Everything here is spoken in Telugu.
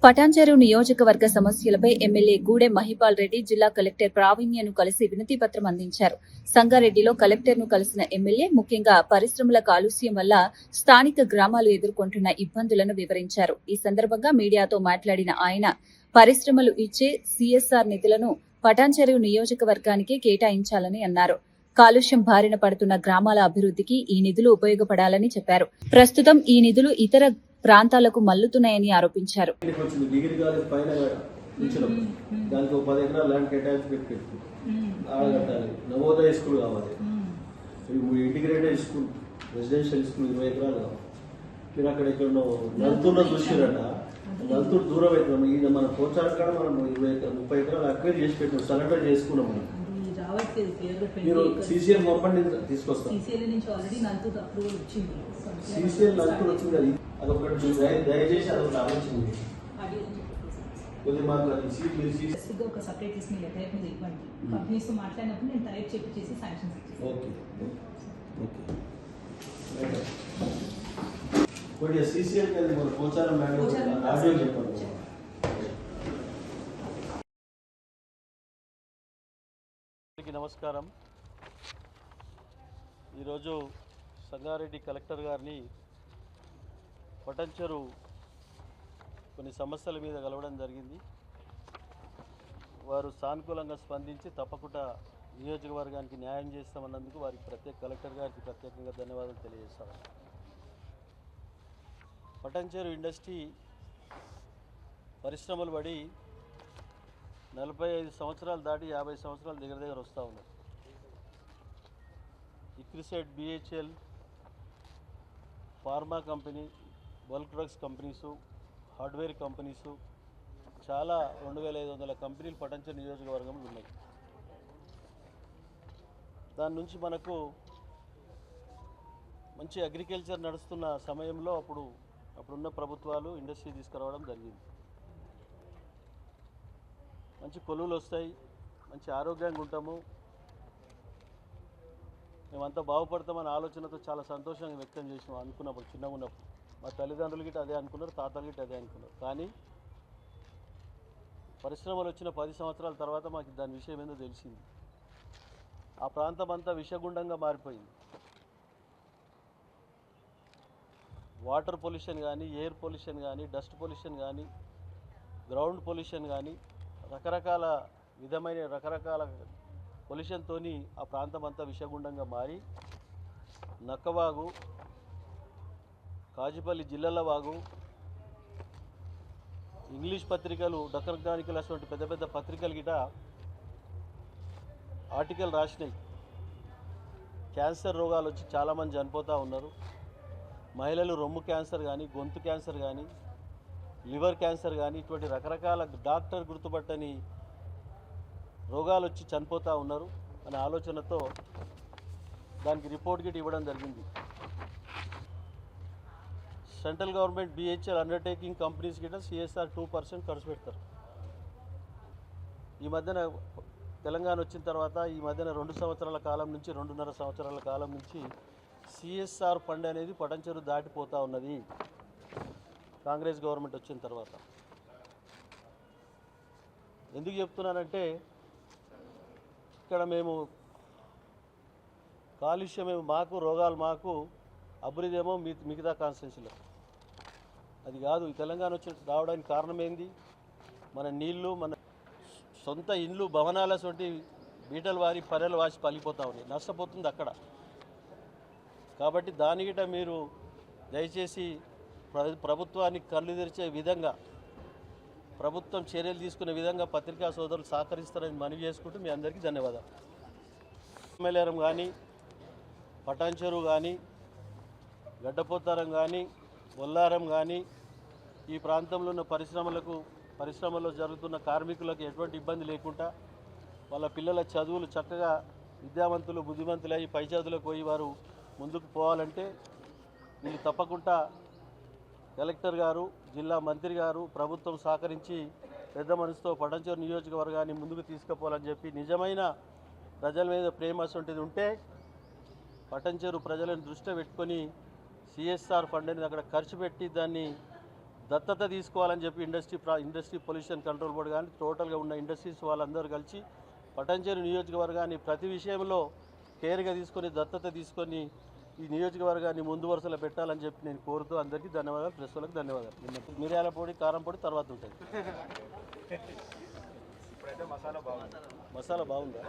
పటాన్చెరు నియోజకవర్గ సమస్యలపై ఎమ్మెల్యే గూడెం మహిపాల్ రెడ్డి జిల్లా కలెక్టర్ ప్రావీణ్యను కలిసి వినతిపత్రం అందించారు. సంగారెడ్డిలో కలెక్టర్ను కలిసిన ఎమ్మెల్యే ముఖ్యంగా పరిశ్రమల కాలుష్యం వల్ల స్థానిక గ్రామాలు ఎదుర్కొంటున్న ఇబ్బందులను వివరించారు. ఈ సందర్భంగా మీడియాతో మాట్లాడిన ఆయన పరిశ్రమలు ఇచ్చే సీఎస్ఆర్ నిధులను పటాన్చెరు నియోజకవర్గానికి కేటాయించాలని అన్నారు. కాలుష్యం బారిన పడుతున్న గ్రామాల అభివృద్ధికి ఈ నిధులు ఉపయోగపడాలని చెప్పారు. ప్రస్తుతం ఈ నిధులు ఇతర ప్రాంతాలకు మల్లుతున్నాయని ఆరోపించారు. దానికి 10 ఎకరాల ల్యాండ్ కేటాయించి పెట్టి ఆడగట్టాలి. నవోదయ స్కూల్ కావాలి, ఇంటిగ్రేటెడ్ స్కూల్, రెసిడెన్షియల్ స్కూల్ 20 ఎకరాలు కావాలి. మీరు అక్కడ ఎక్కడో నలుతూరులో చూసిరట, నలుతూరు దూరం అవుతున్నాం. ఇది మన పోచారం కాడ మనం 30 ఎకరాలు అక్వైర్ చేసి పెట్టినాం, సరెండర్ చేసుకున్నాం. మనం మీరు సీసీఎల్ పంపండి, తీసుకొస్తాం. సీసీఎల్ నలుతూరు వచ్చింది, అది అదొకటి దయచేసి అదొకటి ఆలోచించింది. ఒక సపరేట్ లిస్ట్ మీ లెటర్ మీద ఇవ్వండి. కంపెనీస్ తో మాట్లాడినప్పుడు నేను టైప్ చేసి శాంక్షన్స్ ఇచ్చేస్తాను. ఓకే. సీసీఎల్ కి మన పోచారం ఆడియో చెప్పండి. నమస్కారం. ఈరోజు సంగారెడ్డి కలెక్టర్ గారిని పటాన్చెరు కొన్ని సమస్యల మీద కలవడం జరిగింది. వారు సానుకూలంగా స్పందించి తప్పకుండా నియోజకవర్గానికి న్యాయం చేస్తామన్నందుకు వారికి కలెక్టర్ గారికి ప్రత్యేకంగా ధన్యవాదాలు తెలియజేస్తాను. పటాన్చెరు ఇండస్ట్రీ పరిశ్రమలు పడి 45 సంవత్సరాలు దాటి 50 సంవత్సరాలు దగ్గర వస్తూ ఉన్నాయి. ICRISAT, BHEL, pharma company, bulk drugs companies, hardware companies, చాలా 2500 కంపెనీలు పటాన్చెరు నియోజకవర్గంలో ఉన్నాయి. దాని నుంచి మనకు మంచి అగ్రికల్చర్ నడుస్తున్న సమయంలో అప్పుడున్న ప్రభుత్వాలు ఇండస్ట్రీ తీసుకురావడం జరిగింది. మంచి కొలువులు వస్తాయి, మంచి ఆరోగ్యంగా ఉంటాము, మేమంతా బాగుపడతామనే ఆలోచనతో చాలా సంతోషంగా వ్యక్తం చేసినాం. అనుకున్నప్పుడు చిన్నగా ఉన్నప్పుడు మా తల్లిదండ్రులు గిట్ట అదే అనుకున్నారు, తాతలు గిట్ట అదే అనుకున్నారు. కానీ పరిశ్రమలు వచ్చిన 10 సంవత్సరాల తర్వాత మాకు దాని విషయం ఏందో తెలిసింది. ఆ ప్రాంతం అంతా విషగుండంగా మారిపోయింది. వాటర్ పొల్యూషన్ కానీ, ఎయిర్ పొల్యూషన్ కానీ, డస్ట్ పొల్యూషన్ కానీ, గ్రౌండ్ పొల్యూషన్ కానీ, రకరకాల పొల్యూషన్తో ఆ ప్రాంతం అంతా విషగుండంగా మారి నక్కవాగు, కాజిపల్లి జిల్లాల వాగు, ఇంగ్లీష్ పత్రికలు, డక్కన్ క్రానికల్ అటువంటి పెద్ద పెద్ద పత్రికలు గిట ఆర్టికల్ రాసినాయి. క్యాన్సర్ రోగాలు వచ్చి చాలామంది చనిపోతూ ఉన్నారు. మహిళలు రొమ్ము క్యాన్సర్ కానీ, గొంతు క్యాన్సర్ కానీ, లివర్ క్యాన్సర్ కానీ, ఇటువంటి రకరకాల డాక్టర్ గుర్తుపట్టని రోగాలు వచ్చి చనిపోతూ ఉన్నారు అనే ఆలోచనతో దానికి రిపోర్ట్ గిట్ ఇవ్వడం జరిగింది. Central government BHEL undertaking companies గిట్ట సిఎస్ఆర్ 2% ఖర్చు పెడతారు. ఈ మధ్యన తెలంగాణ వచ్చిన తర్వాత ఈ మధ్యన 2 సంవత్సరాల కాలం నుంచి 2.5 సంవత్సరాల కాలం నుంచి సిఎస్ఆర్ ఫండ్ అనేది పటాన్చెరు దాటిపోతూ ఉన్నది. కాంగ్రెస్ గవర్నమెంట్ వచ్చిన తర్వాత ఎందుకు చెప్తున్నానంటే, ఇక్కడ మేము కాలుష్యమేమో మాకు, రోగాలు మాకు, అభివృద్ధి ఏమో మిగతా కాన్స్టిట్యున్సీలో. అది కాదు. ఈ తెలంగాణ వచ్చి రావడానికి కారణం ఏంది? మన నీళ్లు, మన సొంత ఇండ్లు, భవనాల వంటి బీటలు వారి పర్రెలు వాసి పలిపోతూ ఉన్నాయి. నష్టపోతుంది అక్కడ. కాబట్టి దానికిట మీరు దయచేసి ప్రభుత్వానికి కళ్ళు తెరిచే విధంగా, ప్రభుత్వం చర్యలు తీసుకునే విధంగా పత్రికా సోదరులు సహకరిస్తారని మనవి చేసుకుంటూ మీ అందరికీ ధన్యవాదాలు. మేలేరం కానీ, పటాన్చెరు కానీ, గడ్డపోతారం కానీ, బొల్లారం కానీ, ఈ ప్రాంతంలో ఉన్న పరిశ్రమల్లో జరుగుతున్న కార్మికులకు ఎటువంటి ఇబ్బంది లేకుండా వాళ్ళ పిల్లల చదువులు చక్కగా విద్యావంతులు, బుద్ధిమంతులై పై చదువులకు పోయి వారు ముందుకు పోవాలంటే వీళ్ళు తప్పకుండా కలెక్టర్ గారు, జిల్లా మంత్రి గారు, ప్రభుత్వం సహకరించి పెద్ద మనసుతో పటాన్చెరు నియోజకవర్గాన్ని ముందుకు తీసుకుపోవాలని చెప్పి, నిజమైన ప్రజల మీద ప్రేమ అసొంటిది ఉంటే పటాన్చెరు ప్రజలను దృష్టిలో పెట్టుకొని సిఎస్ఆర్ ఫండ్ అనేది అక్కడ ఖర్చు పెట్టి దాన్ని దత్తత తీసుకోవాలని చెప్పి ఇండస్ట్రీ పొల్యూషన్ కంట్రోల్ బోర్డు కానీ టోటల్గా ఉన్న ఇండస్ట్రీస్ వాళ్ళందరూ కలిసి పటాన్చెరు నియోజకవర్గాన్ని ప్రతి విషయంలో కేర్గా తీసుకొని దత్తత తీసుకొని ఈ నియోజకవర్గాన్ని ముందు వరుసలో పెట్టాలని చెప్పి నేను కోరుతూ అందరికీ ధన్యవాదాలు, ప్రెస్ వాళ్ళకి ధన్యవాదాలు. మిరియాల పొడి, కారం పొడి తర్వాత ఉంటుంది. మసాలా బాగుందా?